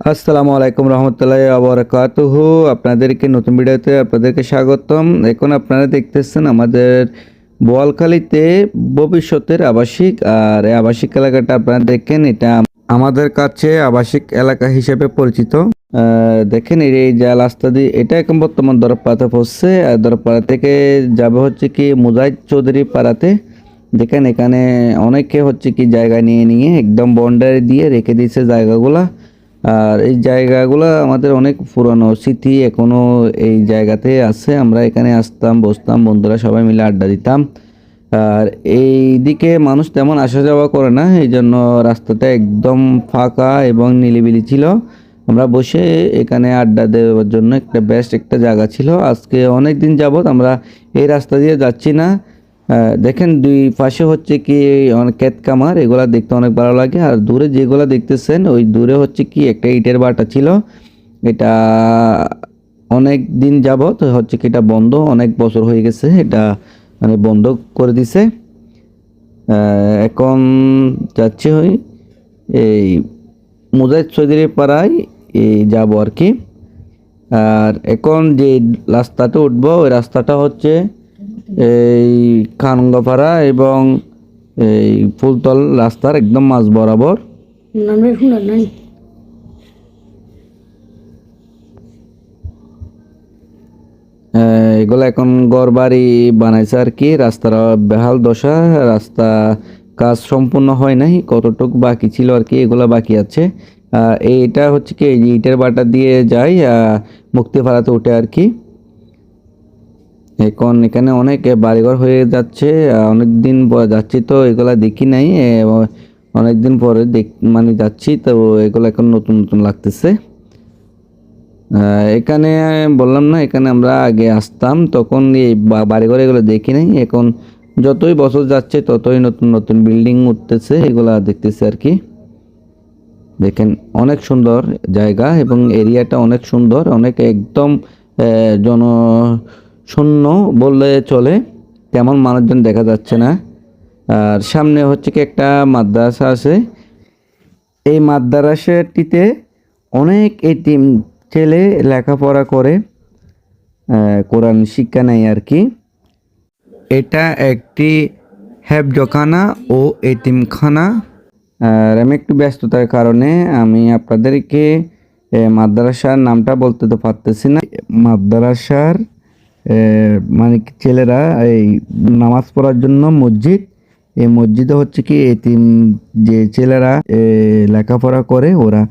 আসসালামু আলাইকুম রহমতুল্লাহি ওয়া বারাকাতুহু। আপনাদেরকে নতুন ভিডিওতে আপনাদেরকে স্বাগতম। এখন আপনারা দেখতেছেন আমাদের বোয়ালখালীতে ভবিষ্যতের আবাসিক, আর এই আবাসিক এলাকাটা আপনারা দেখেন, এটা আমাদের কাছে আবাসিক এলাকা হিসেবে পরিচিত। দেখেন এই যে রাস্তা দিয়ে এটা এখন বর্তমান দরপাড়াতে পড়ছে, আর দরপাড়া থেকে যাবে হচ্ছে কি মুজাহিদ চৌধুরী পাড়াতে। দেখেন এখানে অনেকে হচ্ছে কি জায়গা নিয়ে নিয়ে একদম বন্ডারি দিয়ে রেখে দিয়েছে জায়গাগুলা। আর এই জায়গাগুলো আমাদের অনেক পুরনো স্মৃতি এখনো এই জায়গাতে আছে। আমরা এখানে আসতাম, বসতাম, বন্ধুরা সবাই মিলে আড্ডা দিতাম। আর এই দিকে মানুষ তেমন আসা যাওয়া করে না, এই জন্য রাস্তাটা একদম ফাঁকা এবং নিলিবিলি ছিল। আমরা বসে এখানে আড্ডা দেওয়ার জন্য একটা বেস্ট একটা জায়গা ছিল। আজকে অনেক দিন যাবত আমরা এই রাস্তা দিয়ে যাচ্ছি না। দেখেন দুই পাশে হচ্ছে কি অনেক ক্ষেত খামার, এগুলা দেখতে অনেক ভালো লাগে। আর দূরে যেগুলা দেখতেছেন ওই দূরে হচ্ছে কি একটা ইটের ভাটা ছিল। এটা অনেক দিন যাবত হচ্ছে কি এটা বন্ধ, অনেক বছর হয়ে গেছে এটা মানে বন্ধ করে দিছে। এখন যাচ্ছি ওই এই মুজাহিদ চৌধুরী পাড়ায় যাব আর কি। আর এখন যে রাস্তাটা উঠবো ওই রাস্তাটা হচ্ছে এই খানগপাড়া এবং এই ফুলতল রাস্তার একদম মাঝ বরাবর। এগুলো এখন ঘর বাড়ি বানাইছে আর কি। রাস্তার বেহাল দশা, রাস্তা কাজ সম্পূর্ণ হয় নাই, কতটুক বাকি ছিল আর কি, এগুলো বাকি আছে। এইটা হচ্ছে কি এই ইটের বাটা দিয়ে যায় মুক্তিপাড়াতে উঠে আর কি। এখন এখানে অনেক বাড়িঘর হয়ে যাচ্ছে, অনেক দিন পরে যাচ্ছি তো এগুলা দেখি নাই, অনেক দিন পরে মানে যাচ্ছি তো এগুলো এখন নতুন নতুন লাগতেছে। এখানে বললাম না, এখানে আমরা আগে আসতাম তখন এই বাড়িঘর এগুলো দেখি নাই। এখন যতই বছর যাচ্ছে ততই নতুন নতুন বিল্ডিং উঠতেছে, এগুলা দেখতেছে আর কি। দেখেন অনেক সুন্দর জায়গা এবং এরিয়াটা অনেক সুন্দর, অনেক একদম জনশূন্য বললে চলে, তেমন মানুষজন দেখা যাচ্ছে না। আর সামনে হচ্ছে কি একটা মাদ্রাসা আছে। এই মাদ্রাসাটিতে অনেক এতিম ছেলে লেখাপড়া করে, কোরআন শিক্ষা নেয় আর কি। এটা একটি হেফজখানা ও এতিমখানা। আর আমি একটু ব্যস্ততার কারণে আমি আপনাদেরকে মাদ্রাসার নামটা বলতে তো পারতেছি না। মাদ্রাসার মানে ছেলেরা এই নামাজ পড়ার জন্য মসজিদ, এই মসজিদে হচ্ছে কি এতিম যে ছেলেরা লেখাপড়া করে ওরা